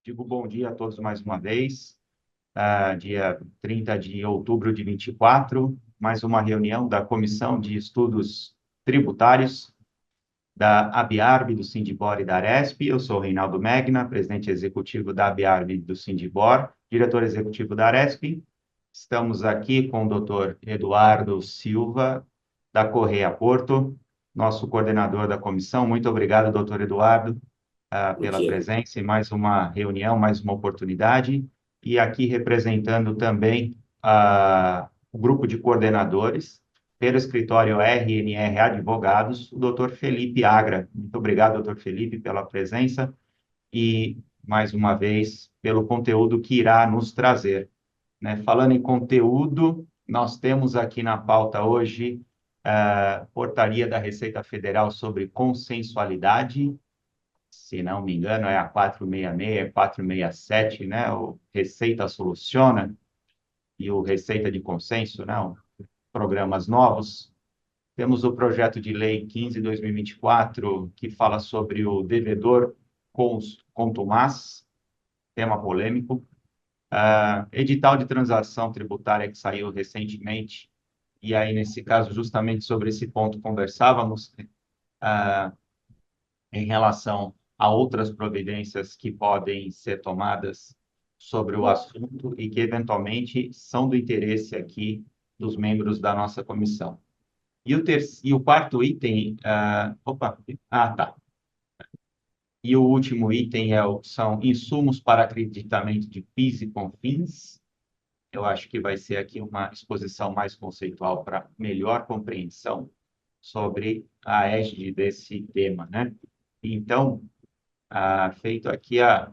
Digo bom dia a todos mais uma vez. Dia 30 de outubro de 24, mais uma reunião da Comissão de Estudos Tributários da ABIARB, do Sindibor e da Aresp. Eu sou Reinaldo Megna, presidente executivo da ABIARB e do Sindibor, diretor executivo da Aresp. Estamos aqui com o doutor Eduardo Silva, da Correia Porto, nosso coordenador da comissão. Muito obrigado, doutor Eduardo, Bom pela dia. presença em mais uma reunião, mais uma oportunidade. E aqui representando também o grupo de coordenadores pelo escritório RNR Advogados, o doutor Felipe Agra. Muito obrigado, doutor Felipe, pela presença e, mais uma vez, pelo conteúdo que irá nos trazer, né? Falando em conteúdo, nós temos aqui na pauta hoje a portaria da Receita Federal sobre consensualidade, se não me engano, é a 466, 467, né? O Receita Soluciona e o Receita de Consenso, né? Programas novos. Temos o projeto de lei 15/2024, que fala sobre o devedor contumaz, tema polêmico. Edital de transação tributária que saiu recentemente, e aí, nesse caso, justamente sobre esse ponto conversávamos, ah, em relação a outras providências que podem ser tomadas sobre o assunto e que, eventualmente, são do interesse aqui dos membros da nossa comissão. E o quarto item, tá. E o último item são insumos para acreditamento de PIS e COFINS. Eu acho que vai ser aqui uma exposição mais conceitual para melhor compreensão sobre a égide desse tema, né? Então, feito aqui a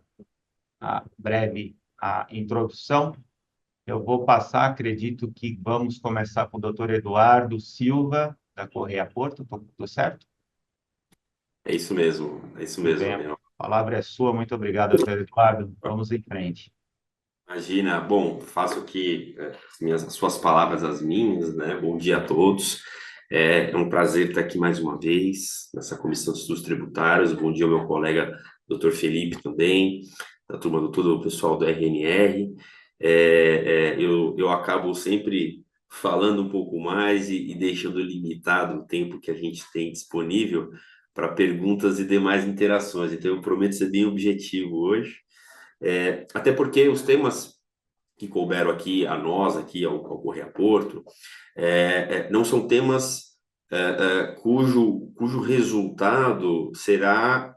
breve introdução, eu vou passar, acredito que vamos começar com o doutor Eduardo Silva, da Correia Porto, estou certo? É isso Tudo mesmo, bem, a Leão. palavra é sua, muito obrigado, doutor Eduardo, vamos em frente. Imagina, bom, faço aqui as suas palavras, as minhas, né? Bom dia a todos. É um prazer estar aqui mais uma vez nessa Comissão de Estudos Tributários. Bom dia ao meu colega, Dr. Felipe, também, da turma do todo o pessoal do RNR. Eu acabo sempre falando um pouco mais e deixando limitado o tempo que a gente tem disponível para perguntas e demais interações. Então, eu prometo ser bem objetivo hoje. Até porque os temas que couberam aqui a nós, aqui ao Correia Porto, não são temas cujo resultado será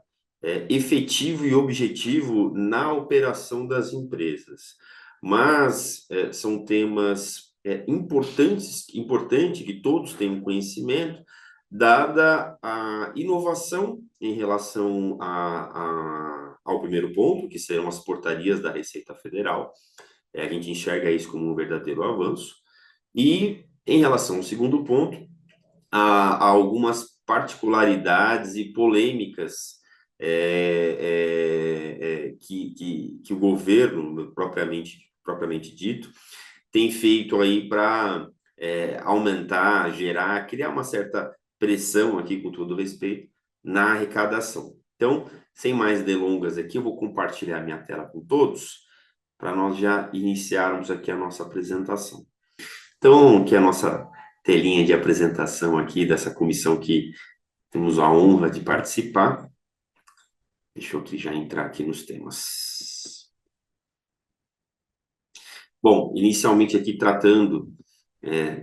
efetivo e objetivo na operação das empresas, mas são temas importante que todos tenham conhecimento, dada a inovação em relação ao primeiro ponto, que serão as portarias da Receita Federal. A gente enxerga isso como um verdadeiro avanço. E, em relação ao segundo ponto, há algumas particularidades e polêmicas que o governo, propriamente dito, tem feito aí para aumentar, gerar, criar uma certa pressão aqui, com todo respeito, na arrecadação. Então, sem mais delongas aqui, eu vou compartilhar minha tela com todos, para nós já iniciarmos aqui a nossa apresentação. Então, aqui é a nossa telinha de apresentação aqui dessa comissão que temos a honra de participar. Deixa eu aqui já entrar aqui nos temas. Bom, inicialmente aqui tratando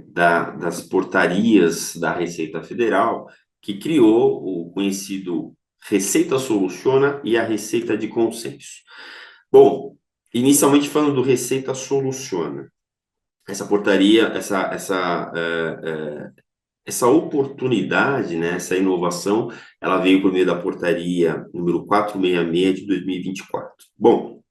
das portarias da Receita Federal, que criou o conhecido Receita Soluciona e a Receita de Consenso. Bom, inicialmente falando do Receita Soluciona, essa portaria, essa oportunidade, né, essa inovação, ela veio por meio da portaria número 466 de 2024. Bom,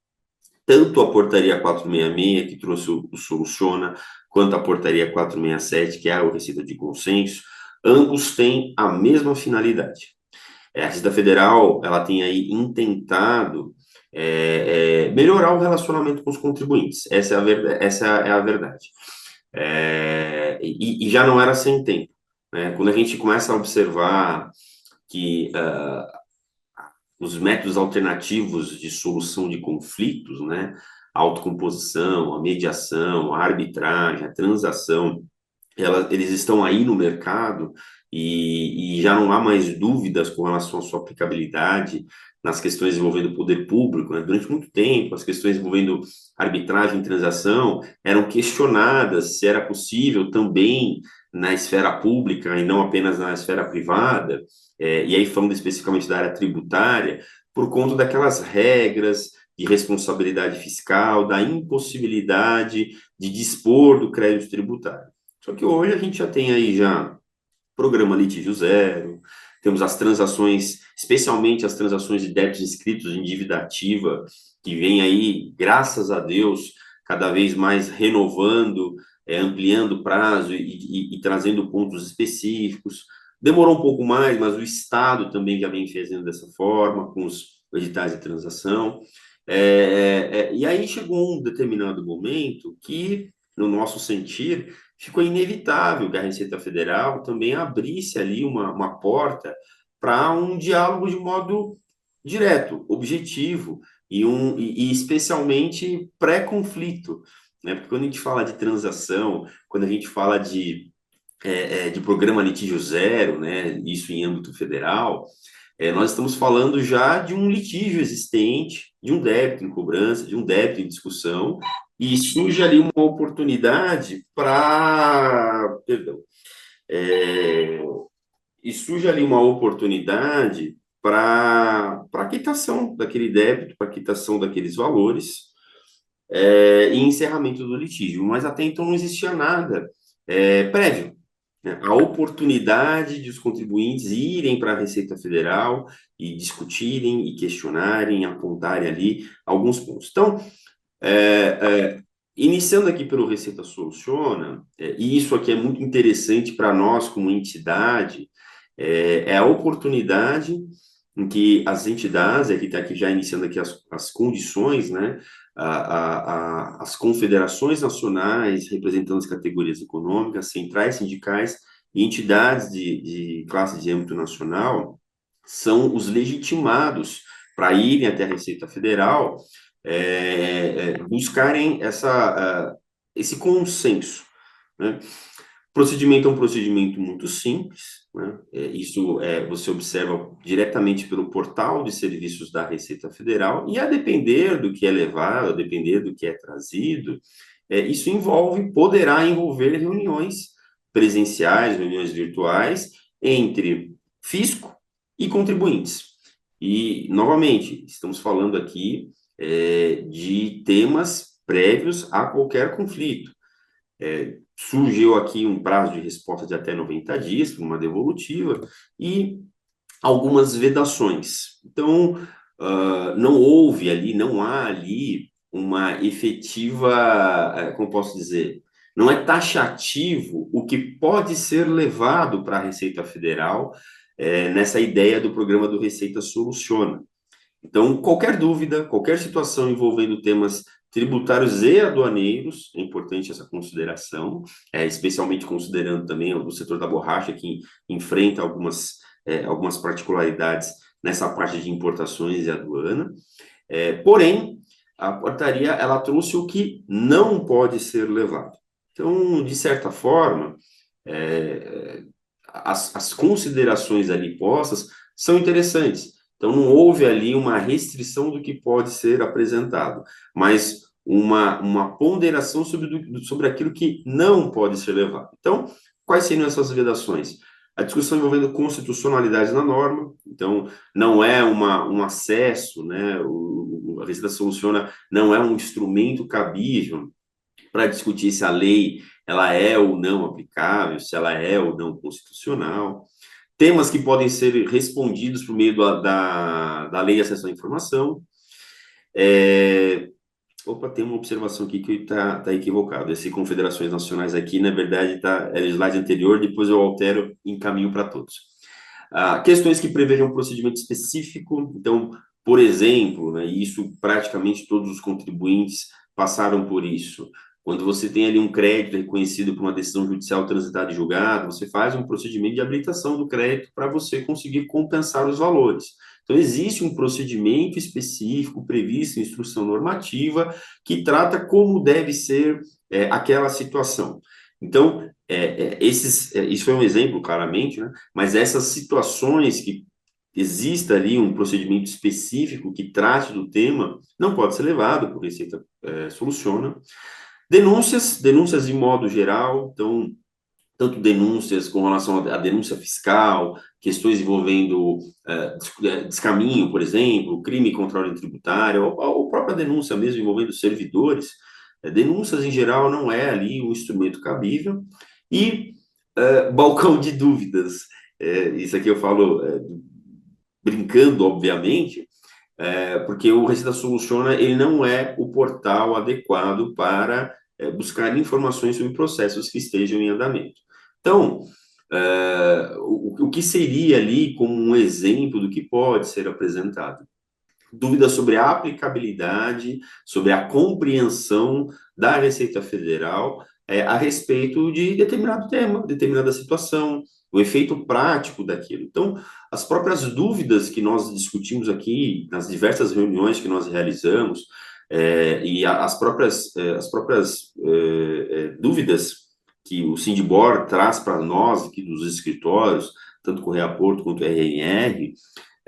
tanto a portaria 466, que trouxe o Soluciona, quanto a portaria 467, que é a Receita de Consenso, ambos têm a mesma finalidade. A Receita Federal, ela tem aí intentado melhorar o relacionamento com os contribuintes. Essa é a verdade. E já não era sem tempo, né? Quando a gente começa a observar que os métodos alternativos de solução de conflitos, né? A autocomposição, a mediação, a arbitragem, a transação, eles estão aí no mercado e já não há mais dúvidas com relação à sua aplicabilidade nas questões envolvendo o poder público, né? Durante muito tempo, as questões envolvendo arbitragem e transação eram questionadas se era possível também na esfera pública e não apenas na esfera privada, e aí falando especificamente da área tributária, por conta daquelas regras de responsabilidade fiscal, da impossibilidade de dispor do crédito tributário. Só que hoje a gente já tem aí já programa litígio zero, temos as transações, especialmente as transações de débitos inscritos em dívida ativa, que vem aí, graças a Deus, cada vez mais renovando, ampliando o prazo e trazendo pontos específicos. Demorou um pouco mais, mas o Estado também já vem fazendo dessa forma, com os editais de transação. E aí chegou um determinado momento que, no nosso sentir, ficou inevitável que a Receita Federal também abrisse ali uma porta para um diálogo de modo direto, objetivo e especialmente pré-conflito, né? Porque quando a gente fala de transação, quando a gente fala de programa litígio zero, né? Isso em âmbito federal, nós estamos falando já de um litígio existente, de um débito em cobrança, de um débito em discussão, e surge ali uma oportunidade para. Perdão. É, e surge ali uma oportunidade para quitação daquele débito, para quitação daqueles valores, e encerramento do litígio. Mas até então não existia nada prévio, né? A oportunidade de os contribuintes irem para a Receita Federal e discutirem e questionarem, apontarem ali alguns pontos. Então, é, iniciando aqui pelo Receita Soluciona, e isso aqui é muito interessante para nós como entidade, é a oportunidade em que as entidades, aqui está aqui já iniciando aqui as condições, né, as confederações nacionais representando as categorias econômicas, centrais sindicais e entidades de classe de âmbito nacional são os legitimados para irem até a Receita Federal buscarem esse consenso, né? O procedimento é um procedimento muito simples, né? Isso você observa diretamente pelo portal de serviços da Receita Federal, e a depender do que é levado, a depender do que é trazido, isso poderá envolver reuniões presenciais, reuniões virtuais, entre fisco e contribuintes. E, novamente, estamos falando aqui de temas prévios a qualquer conflito. Surgiu aqui um prazo de resposta de até 90 dias para uma devolutiva e algumas vedações. Então, não há ali uma efetiva, como posso dizer, não é taxativo o que pode ser levado para a Receita Federal nessa ideia do programa do Receita Soluciona. Então, qualquer dúvida, qualquer situação envolvendo temas tributários e aduaneiros, é importante essa consideração, especialmente considerando também o setor da borracha, que enfrenta algumas particularidades nessa parte de importações e aduana. Porém, a portaria ela trouxe o que não pode ser levado. Então, de certa forma, as considerações ali postas são interessantes. Então, não houve ali uma restrição do que pode ser apresentado, mas uma ponderação sobre aquilo que não pode ser levado. Então, quais seriam essas vedações? A discussão envolvendo constitucionalidade na norma, então, não é um acesso, né? A Receita Soluciona não é um instrumento cabível para discutir se a lei ela é ou não aplicável, se ela é ou não constitucional. Temas que podem ser respondidos por meio da lei de acesso à informação. Tem uma observação aqui que está equivocado. Esse confederações nacionais aqui, na verdade, é o slide anterior, depois eu altero e encaminho para todos. Questões que prevejam um procedimento específico. Então, por exemplo, né, e isso praticamente todos os contribuintes passaram por isso, Quando você tem ali um crédito reconhecido por uma decisão judicial transitada e julgada, você faz um procedimento de habilitação do crédito para você conseguir compensar os valores. Então, existe um procedimento específico previsto em instrução normativa que trata como deve ser aquela situação. Então, isso foi um exemplo, claramente, né? Mas essas situações que exista ali um procedimento específico que trate do tema, não pode ser levado por Receita Soluciona. Denúncias de modo geral, então, tanto denúncias com relação à denúncia fiscal, questões envolvendo descaminho, por exemplo, crime contra a ordem tributária, ou própria denúncia mesmo envolvendo servidores. Denúncias, em geral, não é ali um instrumento cabível. E balcão de dúvidas, isso aqui eu falo brincando, obviamente, porque o Receita Soluciona, ele não é o portal adequado para buscar informações sobre processos que estejam em andamento. Então, o que seria ali como um exemplo do que pode ser apresentado? Dúvidas sobre a aplicabilidade, sobre a compreensão da Receita Federal a respeito de determinado tema, determinada situação, o efeito prático daquilo. Então, as próprias dúvidas que nós discutimos aqui, nas diversas reuniões que nós realizamos, e as próprias dúvidas que o Sindibor traz para nós aqui dos escritórios, tanto Correia Porto quanto RNR,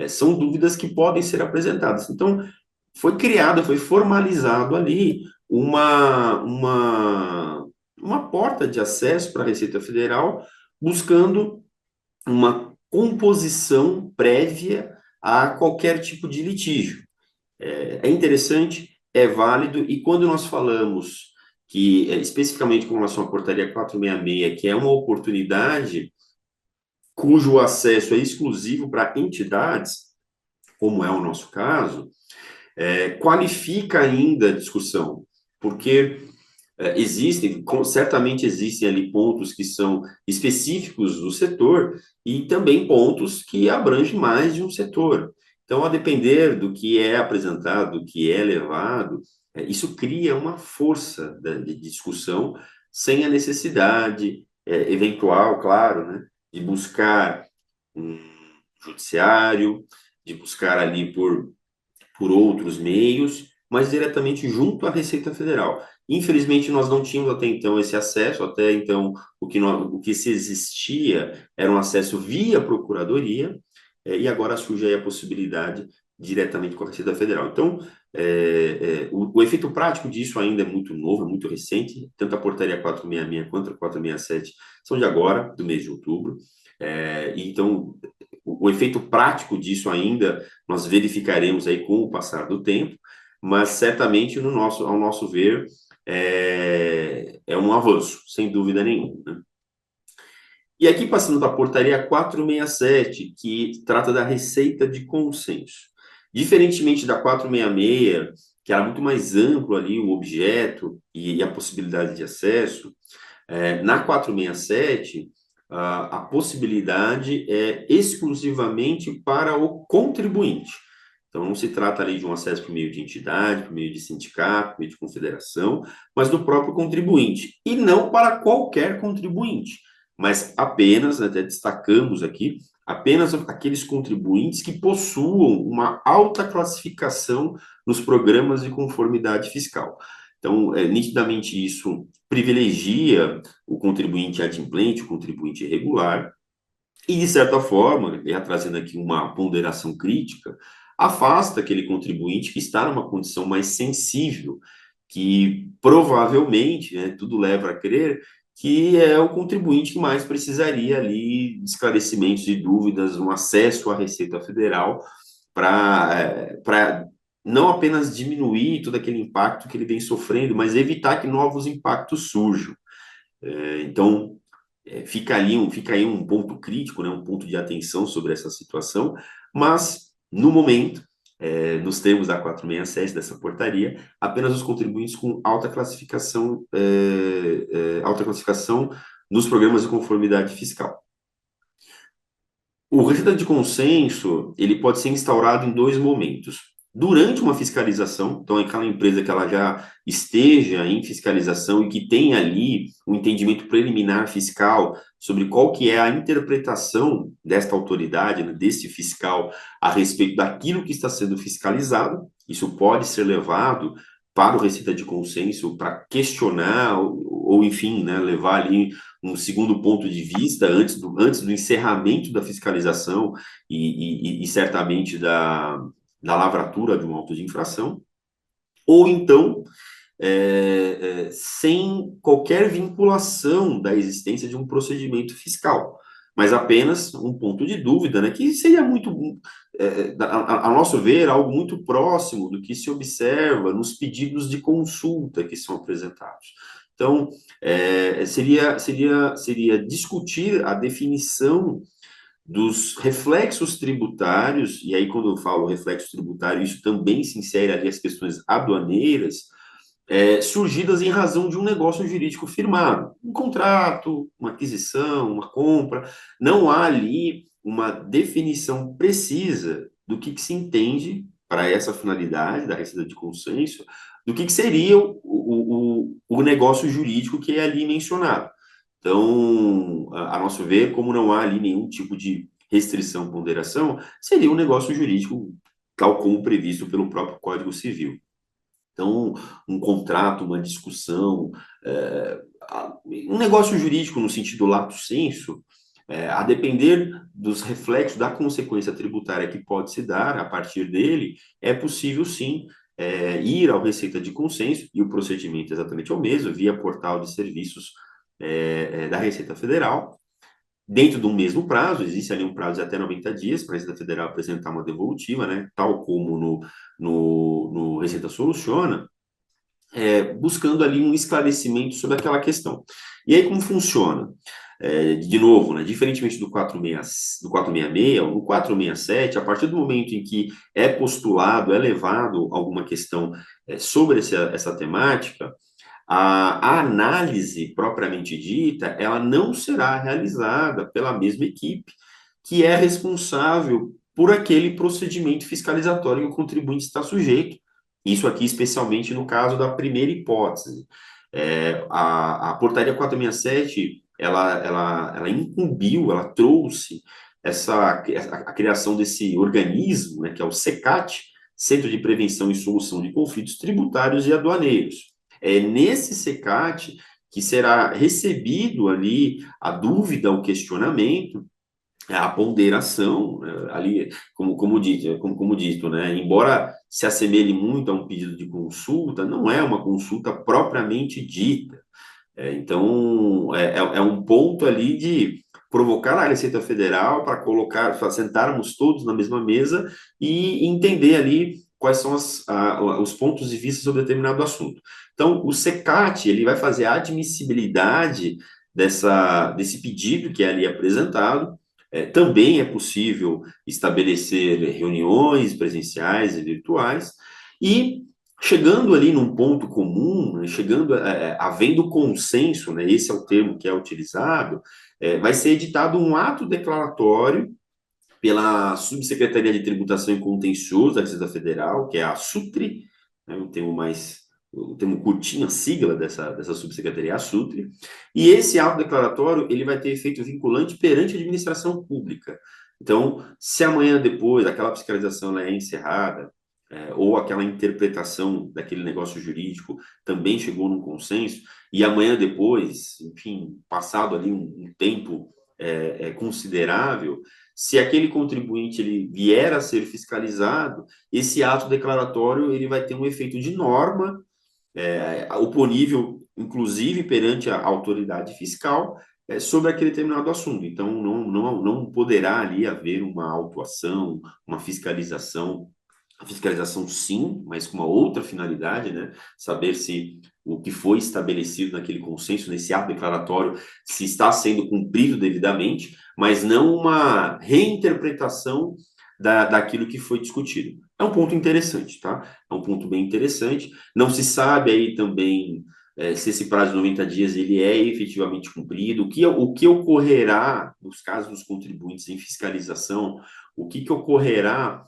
são dúvidas que podem ser apresentadas. Então, foi formalizado ali uma porta de acesso para a Receita Federal, buscando uma composição prévia a qualquer tipo de litígio. É interessante, é válido, e quando nós falamos que, especificamente com relação à portaria 466, que é uma oportunidade cujo acesso é exclusivo para entidades, como é o nosso caso, qualifica ainda a discussão, porque certamente existem ali pontos que são específicos do setor e também pontos que abrangem mais de um setor. Então, a depender do que é apresentado, do que é levado, isso cria uma força de discussão sem a necessidade eventual, claro, né, de buscar um judiciário, de buscar ali por outros meios, mas diretamente junto à Receita Federal. Infelizmente, nós não tínhamos até então esse acesso, até então o que se existia era um acesso via Procuradoria, e agora surge aí a possibilidade diretamente com a Receita Federal. Então, o efeito prático disso ainda é muito novo, é muito recente, tanto a portaria 466 quanto a 467 são de agora, do mês de outubro, então, o efeito prático disso ainda nós verificaremos aí com o passar do tempo, mas certamente ao nosso ver é um avanço, sem dúvida nenhuma, né? E aqui passando para a portaria 467, que trata da receita de consenso. Diferentemente da 466, que era muito mais amplo ali o objeto e a possibilidade de acesso, na 467, a possibilidade é exclusivamente para o contribuinte. Então, não se trata ali de um acesso por meio de entidade, por meio de sindicato, por meio de confederação, mas do próprio contribuinte. E não para qualquer contribuinte, mas apenas, até destacamos aqui, apenas aqueles contribuintes que possuam uma alta classificação nos programas de conformidade fiscal. Então, nitidamente isso privilegia o contribuinte adimplente, o contribuinte irregular, e, de certa forma, já trazendo aqui uma ponderação crítica, afasta aquele contribuinte que está numa condição mais sensível, que provavelmente, né, tudo leva a crer, que é o contribuinte que mais precisaria ali de esclarecimentos e dúvidas, um acesso à Receita Federal para não apenas diminuir todo aquele impacto que ele vem sofrendo, mas evitar que novos impactos surjam. Então, fica aí um ponto crítico, né, um ponto de atenção sobre essa situação, mas, no momento, nos termos da 467 dessa portaria, apenas os contribuintes com alta classificação nos programas de conformidade fiscal. O receita de consenso, ele pode ser instaurado em dois momentos. durante uma fiscalização, então aquela empresa que ela já esteja em fiscalização e que tenha ali um entendimento preliminar fiscal sobre qual que é a interpretação desta autoridade, né, desse fiscal, a respeito daquilo que está sendo fiscalizado, isso pode ser levado para o Receita de Consenso para questionar ou enfim, né, levar ali um segundo ponto de vista antes do encerramento da fiscalização e certamente da lavratura de um auto de infração, ou então sem qualquer vinculação da existência de um procedimento fiscal, mas apenas um ponto de dúvida, né, que seria muito, a nosso ver, algo muito próximo do que se observa nos pedidos de consulta que são apresentados. Então, seria discutir a definição dos reflexos tributários, e aí quando eu falo reflexo tributário, isso também se insere ali as questões aduaneiras, surgidas em razão de um negócio jurídico firmado, um contrato, uma aquisição, uma compra. Não há ali uma definição precisa do que se entende para essa finalidade da receita de consenso, do que seria o negócio jurídico que é ali mencionado. Então, a nosso ver, como não há ali nenhum tipo de restrição, ponderação, seria um negócio jurídico tal como previsto pelo próprio Código Civil. Então, um contrato, uma discussão, um negócio jurídico no sentido lato sensu, a depender dos reflexos da consequência tributária que pode se dar a partir dele, é possível sim ir ao Receita de Consenso, e o procedimento exatamente é o mesmo, via portal de serviços da Receita Federal, dentro do mesmo prazo, existe ali um prazo de até 90 dias para a Receita Federal apresentar uma devolutiva, né, tal como no Receita Soluciona, buscando ali um esclarecimento sobre aquela questão. E aí, como funciona? De novo, né, diferentemente do 466, no 467, a partir do momento em que é postulado, é levado alguma questão sobre essa temática, a análise propriamente dita, ela não será realizada pela mesma equipe que é responsável por aquele procedimento fiscalizatório que o contribuinte está sujeito. Isso aqui, especialmente no caso da primeira hipótese. A portaria 467, ela incumbiu, ela trouxe a criação desse organismo, né, que é o SECAT, Centro de Prevenção e Solução de Conflitos Tributários e Aduaneiros. É nesse SECAT que será recebido ali a dúvida, o questionamento, a ponderação, ali, como dito, né? Embora se assemelhe muito a um pedido de consulta, não é uma consulta propriamente dita. Então, é um ponto ali de provocar a Receita Federal para sentarmos todos na mesma mesa e entender ali quais são os pontos de vista sobre determinado assunto. Então, o SECAT, ele vai fazer a admissibilidade desse pedido que é ali apresentado. Também é possível estabelecer reuniões presenciais e virtuais, e chegando ali num ponto comum, né, havendo consenso, né, esse é o termo que é utilizado, vai ser editado um ato declaratório pela Subsecretaria de Tributação e Contencioso da Receita Federal, que é a SUTRE, né, o termo curtinho, a sigla dessa subsecretaria, a SUTRE, e esse ato declaratório ele vai ter efeito vinculante perante a administração pública. Então, se amanhã depois aquela fiscalização ela é encerrada, ou aquela interpretação daquele negócio jurídico também chegou num consenso, e amanhã depois, enfim, passado ali um tempo considerável, se aquele contribuinte ele vier a ser fiscalizado, esse ato declaratório ele vai ter um efeito de norma, oponível, inclusive, perante a autoridade fiscal, sobre aquele determinado assunto. Então, não poderá ali haver uma autuação, uma fiscalização. A fiscalização, sim, mas com uma outra finalidade, né? Saber se o que foi estabelecido naquele consenso, nesse ato declaratório, se está sendo cumprido devidamente, mas não uma reinterpretação daquilo que foi discutido. É um ponto interessante, tá? É um ponto bem interessante. Não se sabe aí também se esse prazo de 90 dias ele é efetivamente cumprido, o que ocorrerá nos casos dos contribuintes em fiscalização, o que ocorrerá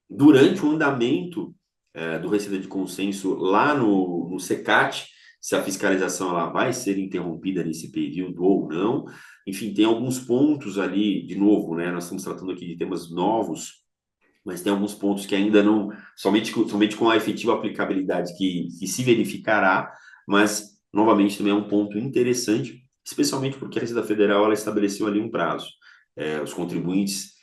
durante o andamento do Receita de Consenso lá no CECAT, se a fiscalização ela vai ser interrompida nesse período ou não. Enfim, tem alguns pontos ali, de novo, né, nós estamos tratando aqui de temas novos, mas tem alguns pontos que ainda não, somente com a efetiva aplicabilidade que se verificará, mas, novamente, também é um ponto interessante, especialmente porque a Receita Federal ela estabeleceu ali um prazo. Os contribuintes,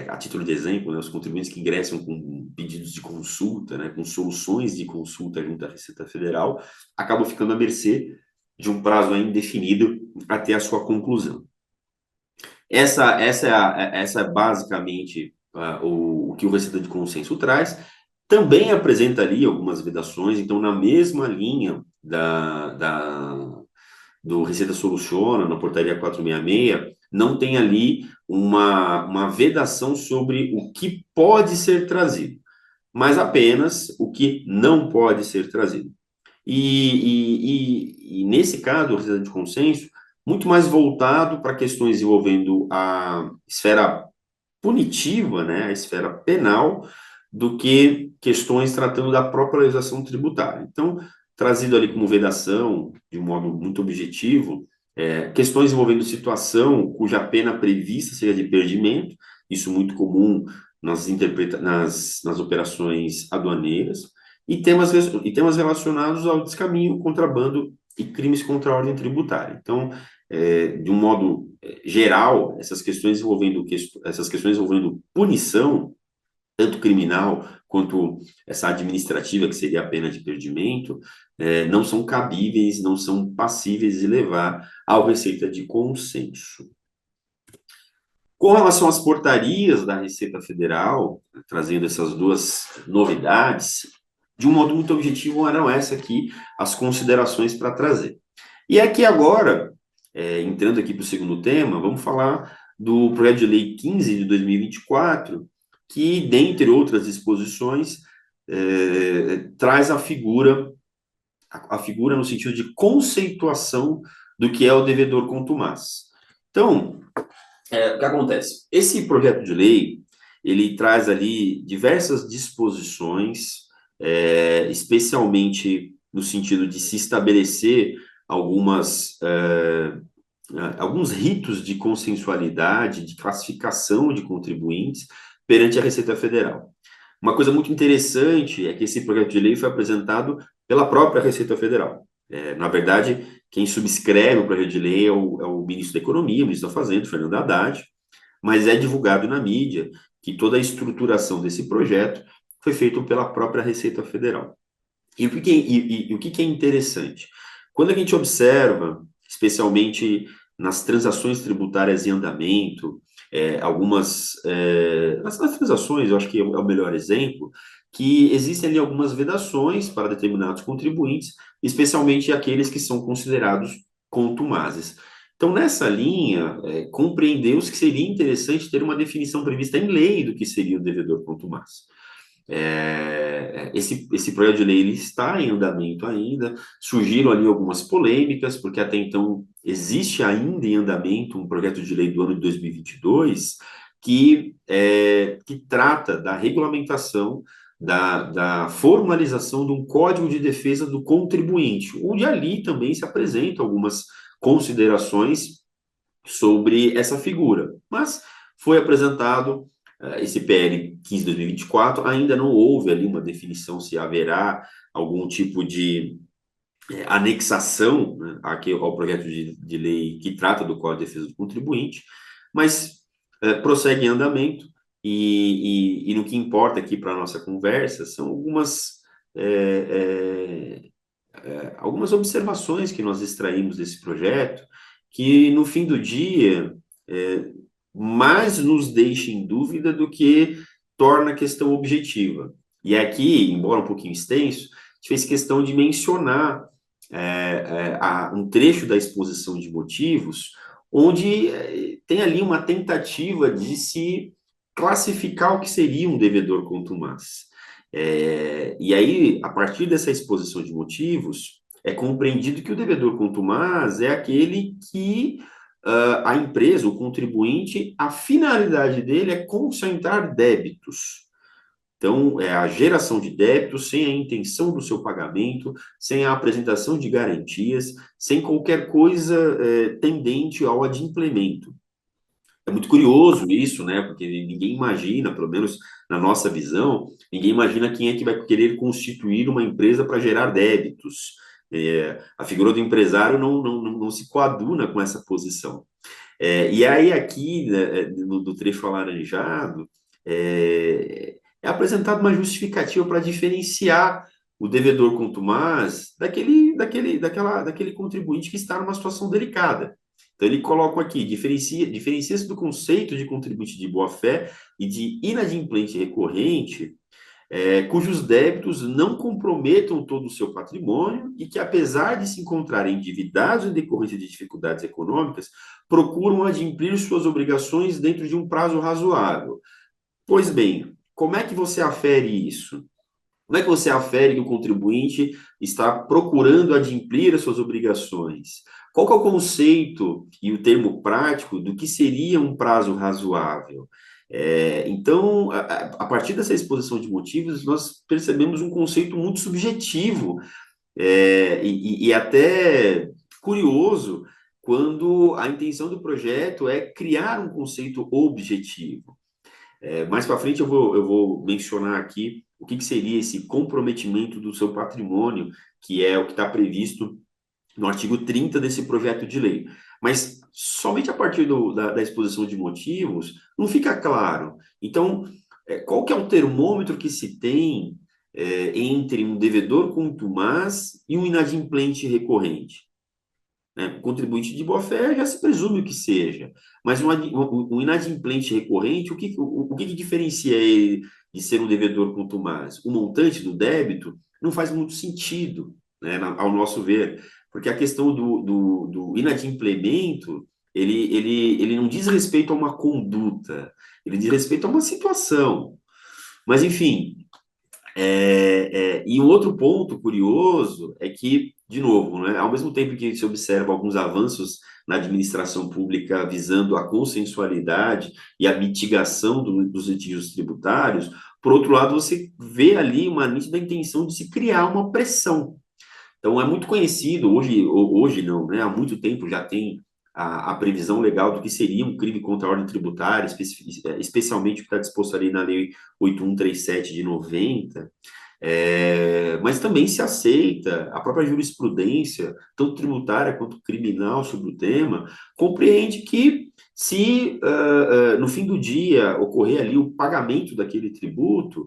a título de exemplo, né, os contribuintes que ingressam com pedidos de consulta, né, com soluções de consulta junto à Receita Federal, acabam ficando à mercê de um prazo ainda indefinido até a sua conclusão. Essa é basicamente o que o Receita de Consenso traz. Também apresenta ali algumas vedações, então, na mesma linha do Receita Soluciona, na portaria 466, não tem ali uma vedação sobre o que pode ser trazido, mas apenas o que não pode ser trazido. E nesse caso, o Receita de Consenso, muito mais voltado para questões envolvendo a esfera punitiva, né, a esfera penal, do que questões tratando da própria legislação tributária. Então, trazido ali como vedação, de um modo muito objetivo, questões envolvendo situação cuja pena prevista seja de perdimento, isso muito comum nas operações aduaneiras, e temas relacionados ao descaminho, contrabando e crimes contra a ordem tributária. Então, de um modo geral, essas questões envolvendo punição, tanto criminal quanto essa administrativa, que seria a pena de perdimento, não são cabíveis, não são passíveis de levar ao Receita de Consenso. Com relação às portarias da Receita Federal, trazendo essas duas novidades, de um modo muito objetivo, eram essas aqui as considerações para trazer. E aqui agora, entrando aqui para o segundo tema, vamos falar do Projeto de Lei 15 de 2024, que, dentre outras disposições, traz a figura no sentido de conceituação do que é o devedor contumaz. Então, o que acontece? Esse projeto de lei, ele traz ali diversas disposições, especialmente no sentido de se estabelecer alguns ritos de consensualidade, de classificação de contribuintes perante a Receita Federal. Uma coisa muito interessante é que esse projeto de lei foi apresentado pela própria Receita Federal. Na verdade, quem subscreve o projeto de lei é o ministro da Economia, o ministro da Fazenda, Fernando Haddad, mas é divulgado na mídia que toda a estruturação desse projeto foi feita pela própria Receita Federal. E o que é interessante? Quando a gente observa, especialmente nas transações tributárias em andamento, nas transações, eu acho que é o melhor exemplo, que existem ali algumas vedações para determinados contribuintes, especialmente aqueles que são considerados contumazes. Então, nessa linha, compreendeu-se que seria interessante ter uma definição prevista em lei do que seria o devedor contumaz. Esse projeto de lei ele está em andamento ainda, surgiram ali algumas polêmicas, porque até então existe ainda em andamento um projeto de lei do ano de 2022 que trata da regulamentação, da formalização de um código de defesa do contribuinte, onde ali também se apresentam algumas considerações sobre essa figura, mas foi apresentado esse PL 15 de 2024, ainda não houve ali uma definição se haverá algum tipo de anexação, né, ao projeto de lei que trata do Código de Defesa do Contribuinte, mas prossegue em andamento, e no que importa aqui para a nossa conversa são algumas observações que nós extraímos desse projeto, que no fim do dia mais nos deixa em dúvida do que torna a questão objetiva. E aqui, embora um pouquinho extenso, a gente fez questão de mencionar um trecho da exposição de motivos, onde tem ali uma tentativa de se classificar o que seria um devedor contumaz. E aí, a partir dessa exposição de motivos, é compreendido que o devedor contumaz é aquele que a empresa, o contribuinte, a finalidade dele é concentrar débitos. Então, é a geração de débito sem a intenção do seu pagamento, sem a apresentação de garantias, sem qualquer coisa tendente ao adimplemento. É muito curioso isso, né? Porque ninguém imagina, pelo menos na nossa visão, ninguém imagina quem é que vai querer constituir uma empresa para gerar débitos. A figura do empresário não se coaduna com essa posição. E aí, aqui, né, no trecho alaranjado, é apresentada uma justificativa para diferenciar o devedor contumaz daquele contribuinte que está numa situação delicada. Então, ele coloca aqui, diferencia-se do conceito de contribuinte de boa-fé e de inadimplente recorrente, cujos débitos não comprometam todo o seu patrimônio e que, apesar de se encontrarem endividados em decorrência de dificuldades econômicas, procuram adimplir suas obrigações dentro de um prazo razoável. Pois bem, como é que você afere isso? Como é que você afere que o contribuinte está procurando adimplir as suas obrigações? Qual que é o conceito e o termo prático do que seria um prazo razoável? Então, a partir dessa exposição de motivos, nós percebemos um conceito muito subjetivo e até curioso quando a intenção do projeto é criar um conceito objetivo. Mais para frente eu vou mencionar aqui o que seria esse comprometimento do seu patrimônio, que é o que está previsto no artigo 30 desse projeto de lei. Mas somente a partir da exposição de motivos não fica claro. Então, qual que é o termômetro que se tem entre um devedor contumaz e um inadimplente recorrente? Né? O contribuinte de boa-fé já se presume que seja, mas um inadimplente recorrente, o que diferencia ele de ser um devedor contumaz? O montante do débito não faz muito sentido, né, ao nosso ver, porque a questão do inadimplemento, ele não diz respeito a uma conduta, ele diz respeito a uma situação. Mas, enfim, e um outro ponto curioso é que, de novo, né, ao mesmo tempo que se observa alguns avanços na administração pública visando a consensualidade e a mitigação dos litígios tributários, por outro lado, você vê ali uma nítida intenção de se criar uma pressão. Então, é muito conhecido, hoje não, né, há muito tempo já tem a previsão legal do que seria um crime contra a ordem tributária, especialmente o que está disposto ali na Lei 8137 de 90, mas também se aceita a própria jurisprudência, tanto tributária quanto criminal sobre o tema, compreende que se no fim do dia ocorrer ali o pagamento daquele tributo,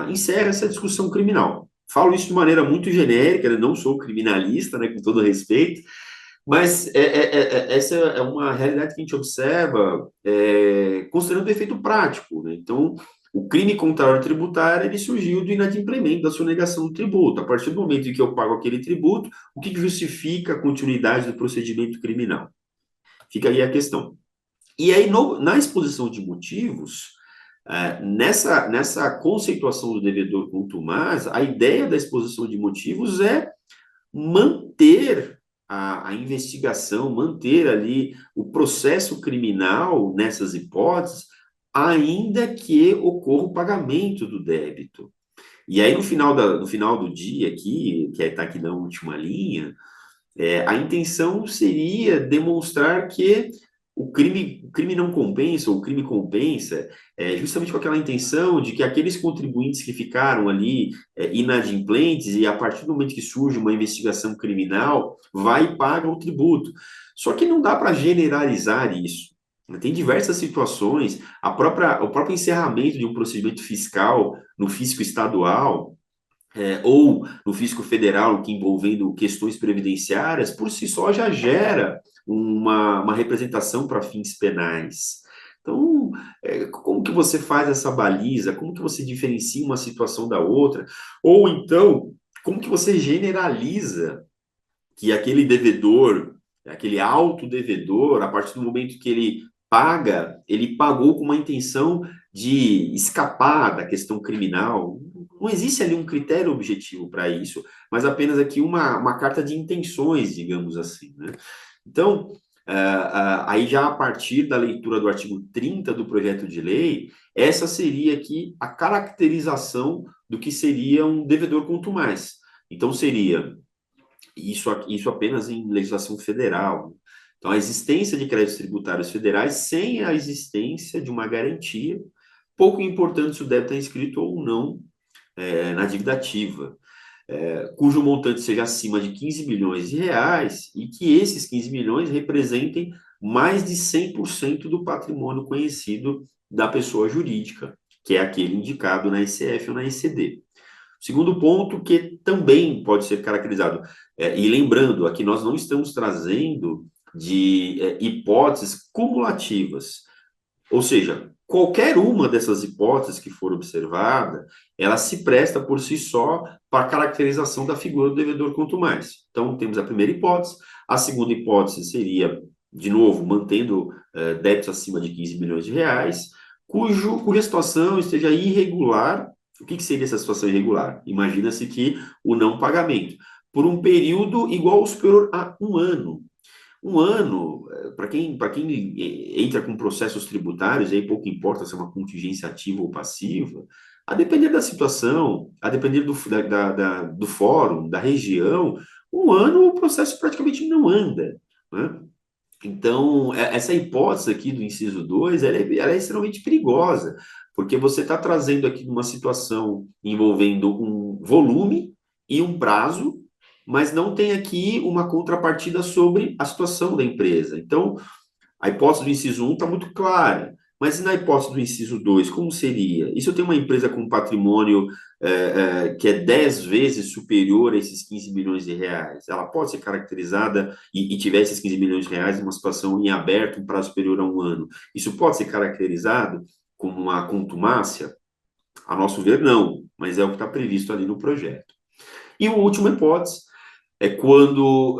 encerra essa discussão criminal. Falo isso de maneira muito genérica, né? Não sou criminalista, né, com todo respeito, mas essa é uma realidade que a gente observa considerando o efeito prático, né? Então, o crime contra a ordem tributária, ele surgiu do inadimplemento, da sonegação do tributo. A partir do momento em que eu pago aquele tributo, o que justifica a continuidade do procedimento criminal? Fica aí a questão. E aí, na exposição de motivos, nessa conceituação do devedor contumaz, a ideia da exposição de motivos é manter a investigação, manter ali o processo criminal nessas hipóteses, ainda que ocorra o pagamento do débito. E aí, no final do dia aqui, que está aqui na última linha, a intenção seria demonstrar que o crime não compensa, ou o crime compensa, justamente com aquela intenção de que aqueles contribuintes que ficaram ali inadimplentes, e a partir do momento que surge uma investigação criminal, vai e paga o tributo. Só que não dá para generalizar isso. Tem diversas situações, o próprio encerramento de um procedimento fiscal no fisco estadual, ou no fisco federal, que envolvendo questões previdenciárias, por si só já gera uma representação para fins penais. Então, como que você faz essa baliza? Como que você diferencia uma situação da outra? Ou então, como que você generaliza que aquele devedor, aquele autodevedor, a partir do momento que ele pagou com uma intenção de escapar da questão criminal? Não existe ali um critério objetivo para isso, mas apenas aqui uma carta de intenções, digamos assim, né? Então, Aí já a partir da leitura do artigo 30 do projeto de lei, essa seria aqui a caracterização do que seria um devedor contumaz. Então, seria isso apenas em legislação federal. Então, a existência de créditos tributários federais sem a existência de uma garantia, pouco importante se o débito é inscrito ou não na dívida ativa, cujo montante seja acima de 15 milhões de reais e que esses 15 milhões representem mais de 100% do patrimônio conhecido da pessoa jurídica, que é aquele indicado na ICF ou na ICD. Segundo ponto, que também pode ser caracterizado, e lembrando, aqui nós não estamos trazendo de hipóteses cumulativas, ou seja, qualquer uma dessas hipóteses que for observada, ela se presta por si só para a caracterização da figura do devedor contumaz. Então, temos a primeira hipótese, a segunda hipótese seria, de novo, mantendo débitos acima de 15 milhões de reais, cuja situação esteja irregular. O que seria essa situação irregular? Imagina-se que o não pagamento, por um período igual ou superior a um ano. Um ano, para quem entra com processos tributários, aí pouco importa se é uma contingência ativa ou passiva, a depender da situação, a depender do fórum, da região, um ano o processo praticamente não anda, né? Então, essa hipótese aqui do inciso 2, ela é extremamente perigosa, porque você está trazendo aqui uma situação envolvendo um volume e um prazo, mas não tem aqui uma contrapartida sobre a situação da empresa. Então, a hipótese do inciso 1 está muito clara, mas e na hipótese do inciso 2, como seria? E se eu tenho uma empresa com patrimônio que é 10 vezes superior a esses 15 milhões de reais? Ela pode ser caracterizada e tiver esses 15 milhões de reais em uma situação em aberto, um prazo superior a um ano. Isso pode ser caracterizado como uma contumácia? A nosso ver, não, mas é o que está previsto ali no projeto. E a última hipótese é quando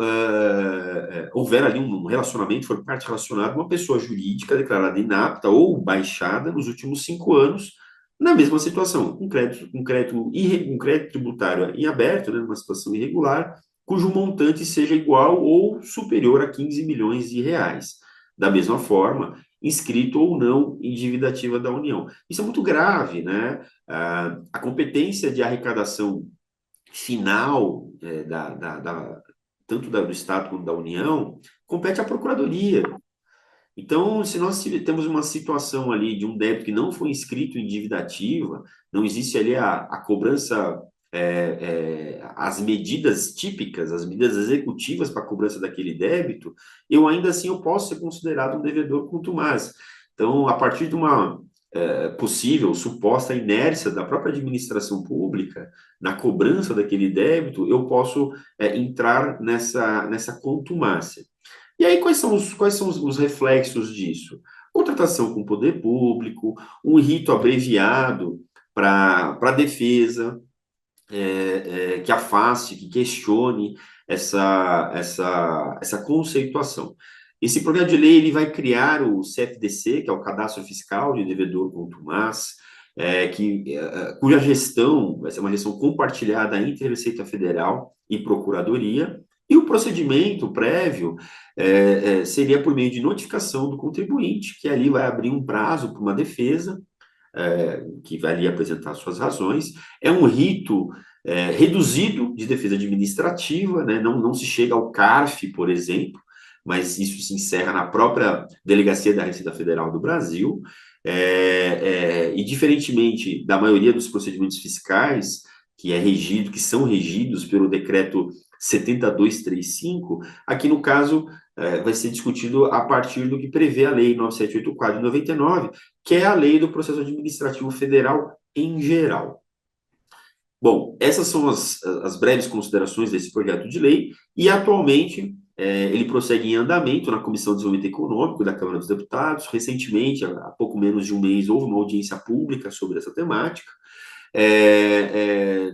houver ali um relacionamento, for parte relacionada, uma pessoa jurídica declarada inapta ou baixada nos últimos 5 anos, na mesma situação, um crédito tributário em aberto, né, numa situação irregular, cujo montante seja igual ou superior a 15 milhões de reais. Da mesma forma, inscrito ou não em dívida ativa da União. Isso é muito grave, né? A competência de arrecadação final tanto do Estado quanto da União, compete à Procuradoria. Então, se nós temos uma situação ali de um débito que não foi inscrito em dívida ativa, não existe ali a cobrança, as medidas típicas, as medidas executivas para a cobrança daquele débito, eu ainda assim eu posso ser considerado um devedor contumaz. Então, a partir de uma possível, suposta inércia da própria administração pública na cobrança daquele débito, eu posso entrar nessa contumácia. E aí, quais são os reflexos disso? Contratação com o poder público, um rito abreviado para a defesa, que afaste, que questione essa conceituação. Esse projeto de lei ele vai criar o CFDC, que é o Cadastro Fiscal de Devedor Contumaz, cuja gestão vai ser uma gestão compartilhada entre Receita Federal e Procuradoria, e o procedimento prévio seria por meio de notificação do contribuinte, que ali vai abrir um prazo para uma defesa, que vai ali apresentar suas razões. É um rito reduzido de defesa administrativa, né? Não se chega ao CARF, por exemplo, mas isso se encerra na própria Delegacia da Receita Federal do Brasil, e diferentemente da maioria dos procedimentos fiscais, que são regidos pelo decreto 7235, aqui no caso vai ser discutido a partir do que prevê a lei 9784 de 99, que é a lei do processo administrativo federal em geral. Bom, essas são as breves considerações desse projeto de lei, e atualmente ele prossegue em andamento na Comissão de Desenvolvimento Econômico da Câmara dos Deputados. Recentemente, há pouco menos de um mês, houve uma audiência pública sobre essa temática.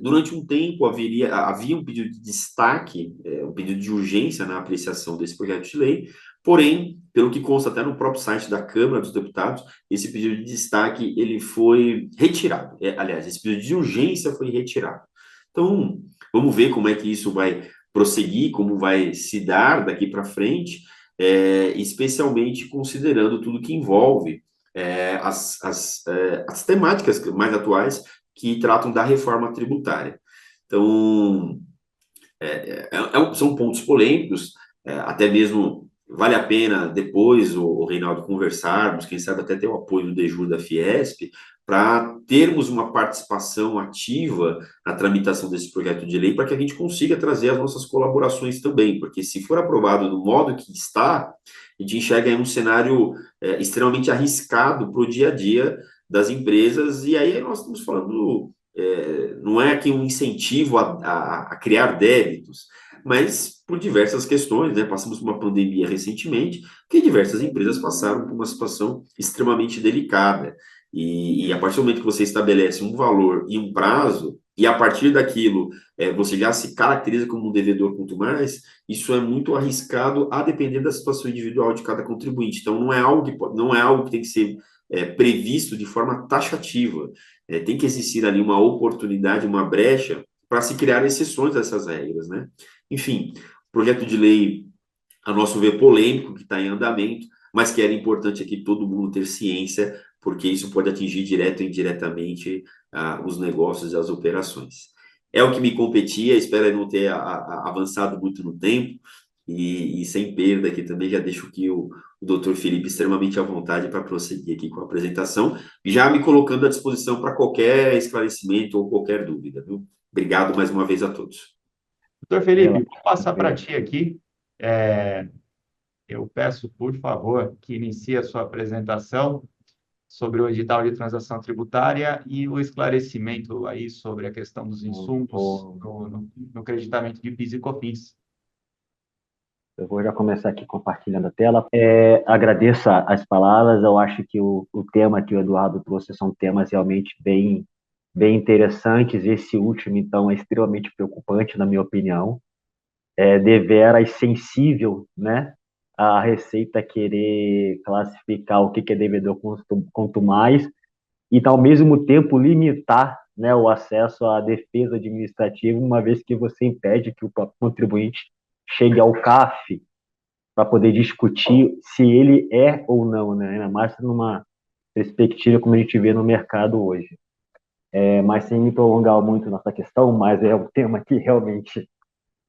Durante um tempo havia um pedido de destaque, um pedido de urgência na apreciação desse projeto de lei, porém, pelo que consta até no próprio site da Câmara dos Deputados, esse pedido de destaque ele foi retirado. Aliás, esse pedido de urgência foi retirado. Então, vamos ver como é que isso vai prosseguir, como vai se dar daqui para frente. especialmente considerando tudo que envolve as temáticas mais atuais que tratam da reforma tributária. Então, são pontos polêmicos, até mesmo vale a pena depois, o Reinaldo, conversarmos, quem sabe até ter o apoio do Dejur da Fiesp, para termos uma participação ativa na tramitação desse projeto de lei, para que a gente consiga trazer as nossas colaborações também, porque se for aprovado do modo que está, a gente enxerga aí um cenário extremamente arriscado para o dia a dia das empresas, e aí nós estamos falando não é aqui um incentivo a criar débitos, mas por diversas questões, né? Passamos por uma pandemia recentemente, que diversas empresas passaram por uma situação extremamente delicada. E a partir do momento que você estabelece um valor e um prazo, e a partir daquilo você já se caracteriza como um devedor quanto mais, isso é muito arriscado a depender da situação individual de cada contribuinte. Então, não é algo que tem que ser previsto de forma taxativa. Tem que existir ali uma oportunidade, uma brecha para se criar exceções dessas regras, né? Enfim, projeto de lei, a nosso ver, polêmico, que está em andamento, mas que era importante aqui todo mundo ter ciência, porque isso pode atingir direto ou indiretamente os negócios e as operações. É o que me competia, espero não ter avançado muito no tempo, e sem perda aqui também, já deixo aqui o doutor Felipe extremamente à vontade para prosseguir aqui com a apresentação, já me colocando à disposição para qualquer esclarecimento ou qualquer dúvida, viu? Obrigado mais uma vez a todos. Doutor Felipe, vou passar para ti aqui. Eu peço, por favor, que inicie a sua apresentação sobre o edital de transação tributária e o esclarecimento aí sobre a questão dos insumos no creditamento de PIS e COFINS. Eu vou já começar aqui compartilhando a tela. Agradeço as palavras. Eu acho que o tema que o Eduardo trouxe são temas realmente bem interessantes. Esse último, então, é extremamente preocupante, na minha opinião. Deveras sensível, né? A Receita querer classificar o que é devedor quanto mais e, ao mesmo tempo, limitar, né, o acesso à defesa administrativa, uma vez que você impede que o próprio contribuinte chegue ao CAF para poder discutir se ele é ou não, né? Ainda mais numa perspectiva como a gente vê no mercado hoje. Mas sem me prolongar muito nessa questão, mas é um tema que realmente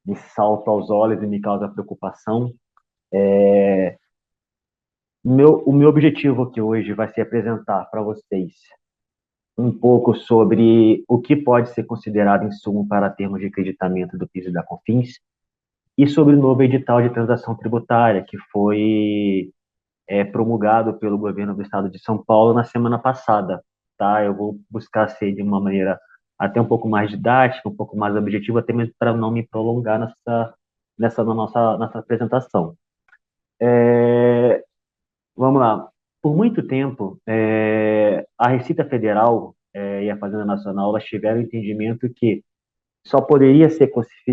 me salta aos olhos e me causa preocupação. O meu objetivo aqui hoje vai ser apresentar para vocês um pouco sobre o que pode ser considerado insumo para termos de acreditamento do PIS e da COFINS e sobre o novo edital de transação tributária que foi promulgado pelo governo do estado de São Paulo na semana passada, tá? Eu vou buscar ser de uma maneira até um pouco mais didática, um pouco mais objetiva, até mesmo para não me prolongar nessa nossa apresentação. Vamos lá. Por muito tempo, a Receita Federal e a Fazenda Nacional elas tiveram o entendimento que só poderia ser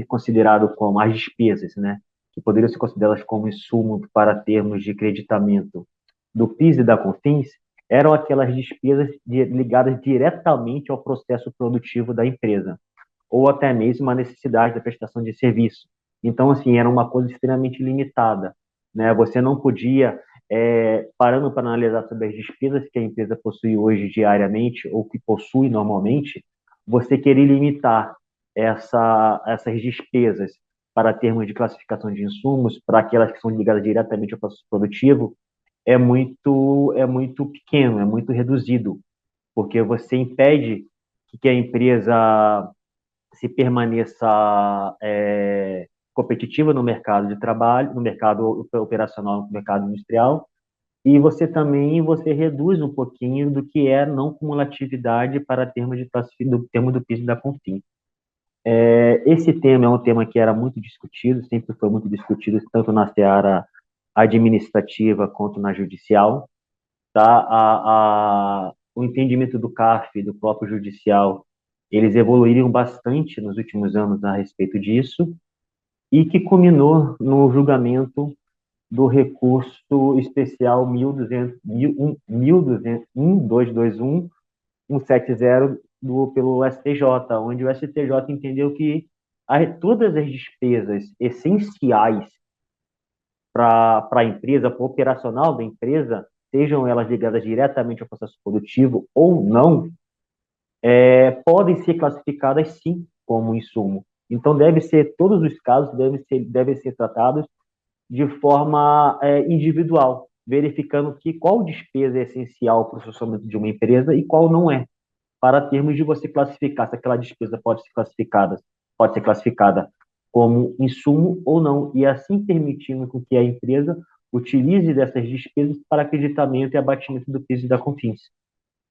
considerado como as despesas, né? Que poderiam ser consideradas como insumo para termos de creditamento do PIS e da COFINS, eram aquelas despesas ligadas diretamente ao processo produtivo da empresa, ou até mesmo a necessidade da prestação de serviço. Então, assim, era uma coisa extremamente limitada, né? Você não podia, parando para analisar sobre as despesas que a empresa possui hoje diariamente, ou que possui normalmente, você querer limitar essas despesas para termos de classificação de insumos, para aquelas que são ligadas diretamente ao processo produtivo, é muito pequeno, é muito reduzido, porque você impede que a empresa se permaneça competitiva no mercado de trabalho, no mercado operacional, no mercado industrial, e você reduz um pouquinho do que é não cumulatividade para termos do termo do PIS e da COFINS. Esse tema é um tema que era muito discutido, sempre foi muito discutido, tanto na seara administrativa quanto na judicial. Tá? O entendimento do CARF, do próprio judicial, eles evoluíram bastante nos últimos anos a respeito disso, e que culminou no julgamento do recurso especial 1221 pelo STJ, onde o STJ entendeu que todas as despesas essenciais para a empresa, para o operacional da empresa, sejam elas ligadas diretamente ao processo produtivo ou não, podem ser classificadas sim como insumo. Então, todos os casos devem ser tratados de forma individual, verificando qual despesa é essencial para o funcionamento de uma empresa e qual não é, para termos de você classificar se aquela despesa pode ser classificada como insumo ou não, e assim permitindo com que a empresa utilize dessas despesas para acreditamento e abatimento do PIS e da COFINS.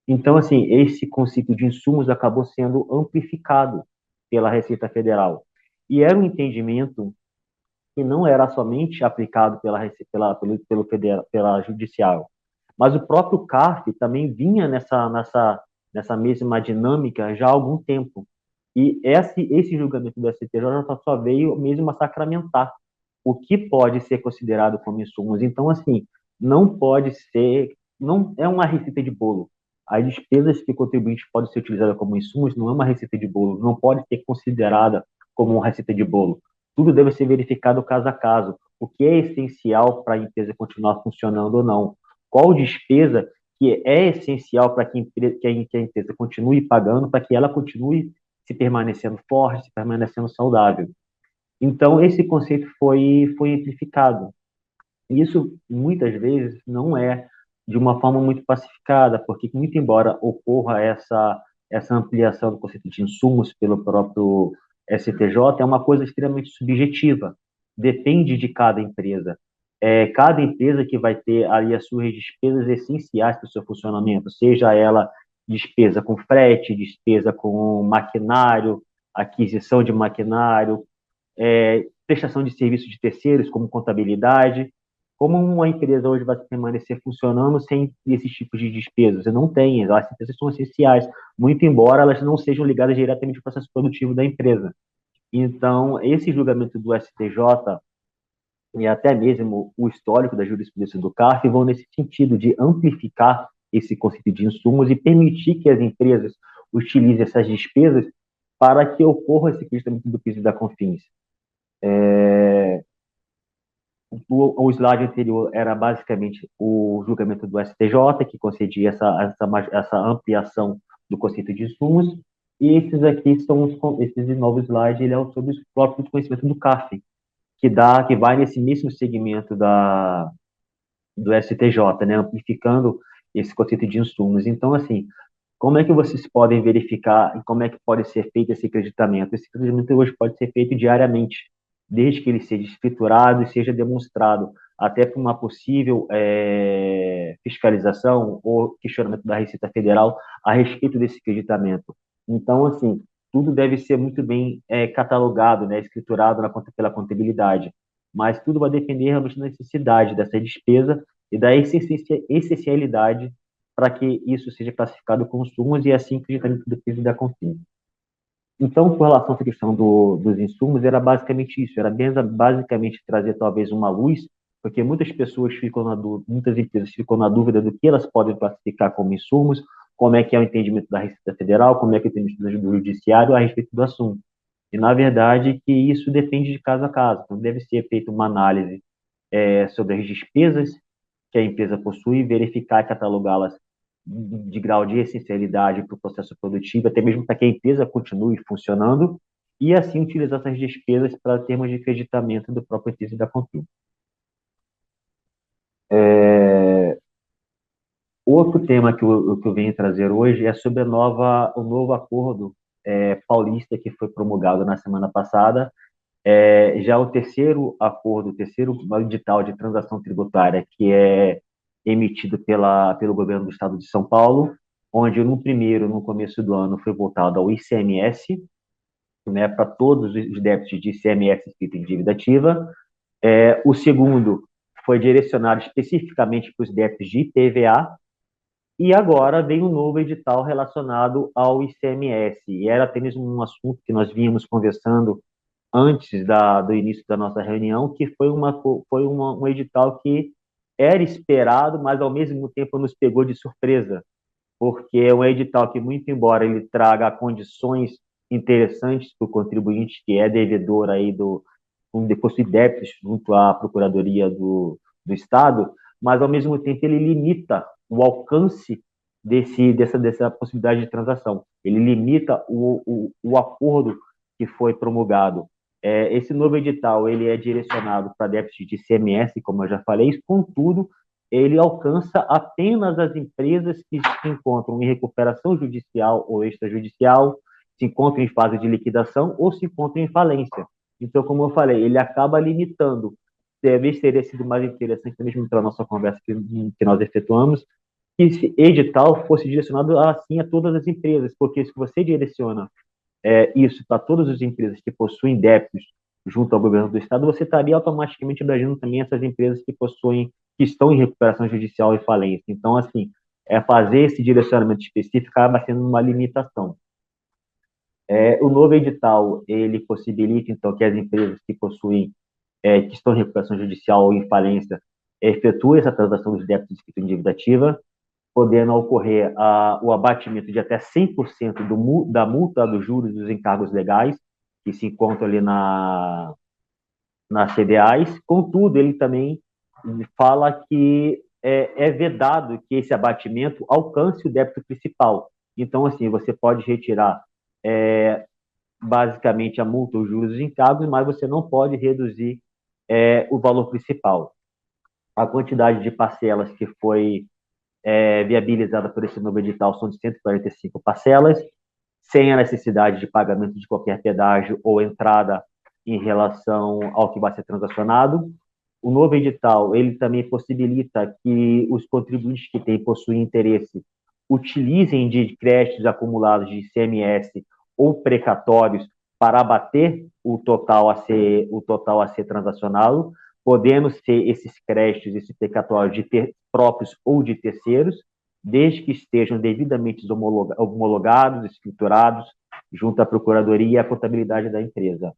Então, assim, esse conceito de insumos acabou sendo amplificado pela Receita Federal. E era um entendimento que não era somente aplicado pela Judicial, mas o próprio CARF também vinha nessa mesma dinâmica já há algum tempo. E esse julgamento do STJ só veio mesmo a sacramentar o que pode ser considerado como insumos. Então, assim, não pode ser, não é uma receita de bolo. As despesas que o contribuinte pode ser utilizada como insumos não é uma receita de bolo, não pode ser considerada como uma receita de bolo. Tudo deve ser verificado caso a caso. O que é essencial para a empresa continuar funcionando ou não? Qual despesa que é essencial para que a empresa continue pagando, para que ela continue se permanecendo forte, se permanecendo saudável. Então, esse conceito foi amplificado. Isso, muitas vezes, não é de uma forma muito pacificada, porque, muito embora ocorra essa ampliação do conceito de insumos pelo próprio STJ, é uma coisa extremamente subjetiva, depende de cada empresa. Cada empresa que vai ter ali as suas despesas essenciais para o seu funcionamento, seja ela despesa com frete, despesa com maquinário, aquisição de maquinário, prestação de serviços de terceiros, como contabilidade. Como uma empresa hoje vai permanecer funcionando sem esses tipos de despesas? Você não tem, as empresas são essenciais, muito embora elas não sejam ligadas diretamente ao processo produtivo da empresa. Então, esse julgamento do STJ e até mesmo o histórico da jurisprudência do CARF vão nesse sentido de amplificar esse conceito de insumos e permitir que as empresas utilizem essas despesas para que ocorra esse crescimento do PIS e da COFINS. O slide anterior era basicamente o julgamento do STJ, que concedia essa ampliação do conceito de insumos, e esses aqui esse novo slide, ele é sobre o próprio conhecimento do CARF, que vai nesse mesmo segmento do STJ, né, amplificando esse conceito de insumos. Então, assim, como é que vocês podem verificar e como é que pode ser feito esse acreditamento? Esse acreditamento hoje pode ser feito diariamente, desde que ele seja escriturado e seja demonstrado, até para uma possível fiscalização ou questionamento da Receita Federal a respeito desse acreditamento. Então, assim, tudo deve ser muito bem catalogado, né, escriturado pela contabilidade, mas tudo vai depender realmente da necessidade dessa despesa e da essencialidade para que isso seja classificado como insumos e assim acreditamento do PIS e da COFINS. Então, com relação a essa questão dos insumos, era basicamente isso, era basicamente trazer talvez uma luz, porque muitas pessoas muitas empresas ficam na dúvida do que elas podem classificar como insumos, como é que é o entendimento da Receita Federal, como é que é o entendimento do Judiciário a respeito do assunto. E, na verdade, que isso depende de caso a caso. Então, deve ser feita uma análise sobre as despesas que a empresa possui, verificar e catalogá-las de grau de essencialidade para o processo produtivo, até mesmo para que a empresa continue funcionando, e assim utilizar essas despesas para termos de creditamento do próprio PIS e da COFINS. Outro tema que eu venho trazer hoje é sobre o novo acordo paulista que foi promulgado na semana passada, já o terceiro acordo, o terceiro edital de transação tributária que é emitido pelo governo do estado de São Paulo, onde no começo do ano, foi voltado ao ICMS, né, para todos os débitos de ICMS escrito em dívida ativa. O segundo foi direcionado especificamente para os débitos de IPVA, e agora vem um novo edital relacionado ao ICMS. E era apenas um assunto que nós vínhamos conversando antes do início da nossa reunião, que foi um edital que era esperado, mas ao mesmo tempo nos pegou de surpresa, porque é um edital que, muito embora ele traga condições interessantes para o contribuinte que é devedor aí possui débitos junto à Procuradoria do Estado, mas, ao mesmo tempo, ele limita o alcance dessa possibilidade de transação. Ele limita o acordo que foi promulgado. Esse novo edital ele é direcionado para déficit de ICMS, como eu já falei, contudo, ele alcança apenas as empresas que se encontram em recuperação judicial ou extrajudicial, se encontram em fase de liquidação ou se encontram em falência. Então, como eu falei, ele acaba limitando. Talvez teria sido mais interessante, mesmo pela nossa conversa que nós efetuamos, que esse edital fosse direcionado assim a todas as empresas, porque se você direciona isso para todas as empresas que possuem débitos junto ao governo do estado, você estaria automaticamente abrangendo também essas empresas que estão em recuperação judicial e falência. Então, assim, fazer esse direcionamento específico acaba sendo uma limitação. O novo edital, ele possibilita, então, que as empresas que possuem, que estão em recuperação judicial ou em falência, efetuem essa transação dos débitos escritos em dívida ativa, podendo ocorrer o abatimento de até 100% da multa dos juros dos encargos legais, que se encontram ali nas CDAs. Contudo, ele também fala que é vedado que esse abatimento alcance o débito principal. Então, assim, você pode retirar basicamente a multa, os juros dos encargos, mas você não pode reduzir o valor principal. A quantidade de parcelas que foi viabilizada por esse novo edital são de 145 parcelas, sem a necessidade de pagamento de qualquer pedágio ou entrada em relação ao que vai ser transacionado. O novo edital, ele também possibilita que os contribuintes que possuem interesse utilizem de créditos acumulados de ICMS ou precatórios para abater o total a ser transacionado, podendo ser esses créditos, esses precatórios próprios ou de terceiros, desde que estejam devidamente homologados, escriturados, junto à Procuradoria e à contabilidade da empresa.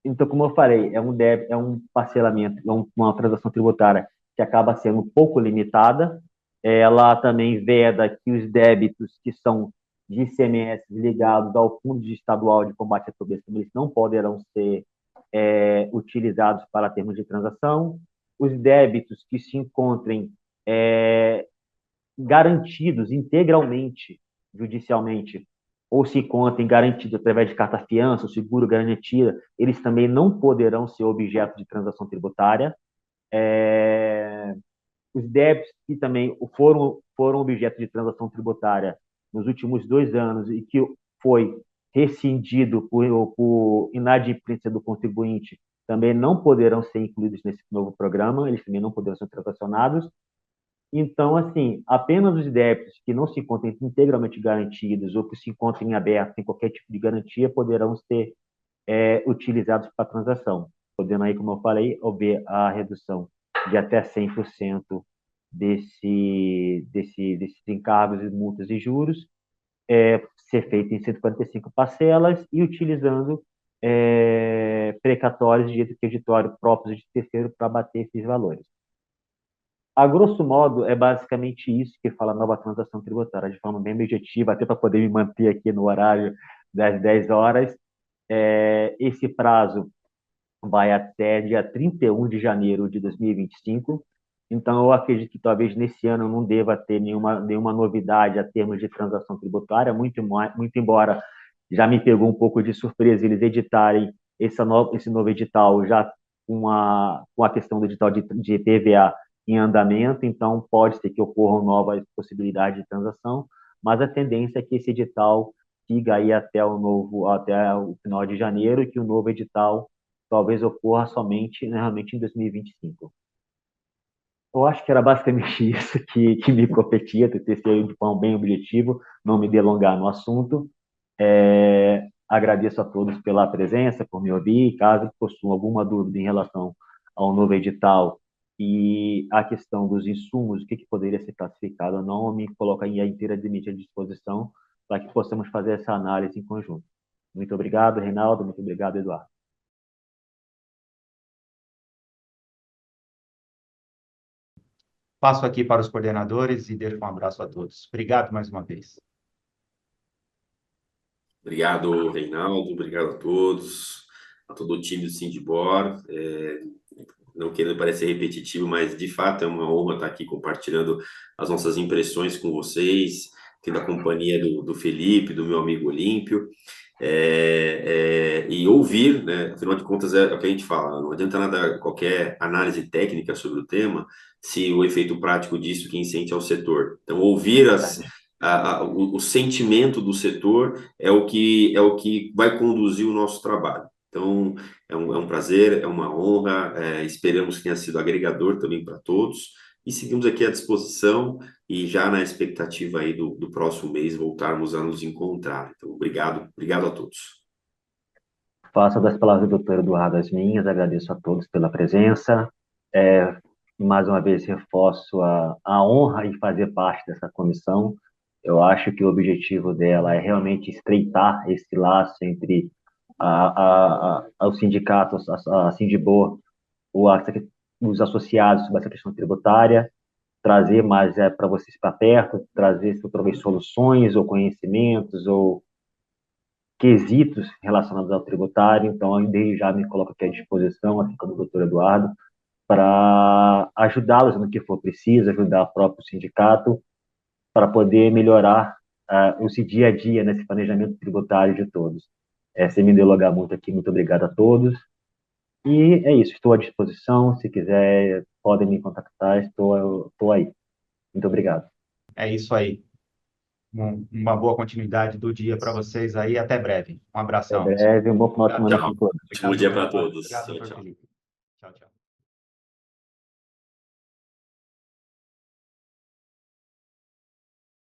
Então, como eu falei, é um parcelamento, uma transação tributária que acaba sendo um pouco limitada. Ela também veda que os débitos que são de ICMS ligados ao Fundo Estadual de Combate à Pobreza, eles não poderão ser utilizados para termos de transação. Os débitos que se encontrem garantidos integralmente, judicialmente, ou se encontrem garantidos através de carta-fiança, seguro garantia, eles também não poderão ser objeto de transação tributária. Os débitos que também foram objeto de transação tributária nos últimos 2 anos e que foi rescindido por inadimplência do contribuinte também não poderão ser incluídos nesse novo programa, eles também não poderão ser transacionados. Então, assim, apenas os débitos que não se encontrem integralmente garantidos ou que se encontrem abertos em qualquer tipo de garantia poderão ser utilizados para transação, podendo aí, como eu falei, haver a redução de até 100% desses encargos, multas e juros, ser feito em 145 parcelas e utilizando precatórios de creditório próprios de terceiro para bater esses valores. A grosso modo, é basicamente isso que fala a nova transação tributária, de forma bem objetiva, até para poder me manter aqui no horário das 10 horas. Esse prazo vai até dia 31 de janeiro de 2025. Então, eu acredito que talvez nesse ano não deva ter nenhuma novidade a termos de transação tributária, muito embora já me pegou um pouco de surpresa eles editarem esse novo edital já com a questão do edital de PVA em andamento, então pode ser que ocorram novas possibilidades de transação, mas a tendência é que esse edital siga aí até o final de janeiro e que o novo edital talvez ocorra somente, né, realmente em 2025. Eu acho que era basicamente isso que me competia, ter sido de forma bem objetivo, não me delongar no assunto. Agradeço a todos pela presença, por me ouvir. Caso possuam alguma dúvida em relação ao novo edital e a questão dos insumos, o que poderia ser classificado ou não, eu me coloco aí inteiramente à disposição para que possamos fazer essa análise em conjunto. Muito obrigado, Reinaldo. Muito obrigado, Eduardo. Passo aqui para os coordenadores e deixo um abraço a todos. Obrigado mais uma vez. Obrigado, Reinaldo, obrigado a todos, a todo o time do Sindibor. Não querendo parecer repetitivo, mas de fato é uma honra estar aqui compartilhando as nossas impressões com vocês, tendo a companhia do Felipe, do meu amigo Olímpio, e ouvir, né? Afinal de contas é o que a gente fala, não adianta nada qualquer análise técnica sobre o tema se o efeito prático disso quem sente é o setor. Então, ouvir o sentimento do setor é o que vai conduzir o nosso trabalho. Então, é um prazer, é uma honra, esperamos que tenha sido agregador também para todos, e seguimos aqui à disposição e já na expectativa aí do próximo mês voltarmos a nos encontrar. Então, obrigado a todos. Faço das palavras do doutor Eduardo as minhas, agradeço a todos pela presença. Mais uma vez, reforço a honra em fazer parte dessa comissão. Eu acho que o objetivo dela é realmente estreitar esse laço entre os sindicatos, a Sindibor, os associados sobre essa questão tributária, trazer mais para vocês para perto, trazer talvez soluções ou conhecimentos ou quesitos relacionados ao tributário. Então, desde já me coloco aqui à disposição, assim como o doutor Eduardo, para ajudá-los no que for preciso, ajudar o próprio sindicato, para poder melhorar esse dia a dia, nesse planejamento tributário de todos. Sem me delongar muito aqui, muito obrigado a todos. E é isso, estou à disposição. Se quiser, podem me contactar, estou aí. Muito obrigado. É isso aí. Uma boa continuidade do dia para vocês aí. Até breve. Um Até abração. breve, um bom final de semana Tchau. para todos. Ótimo dia para todos. Obrigado, Tchau, doutor tchau. Felipe. Tchau, tchau.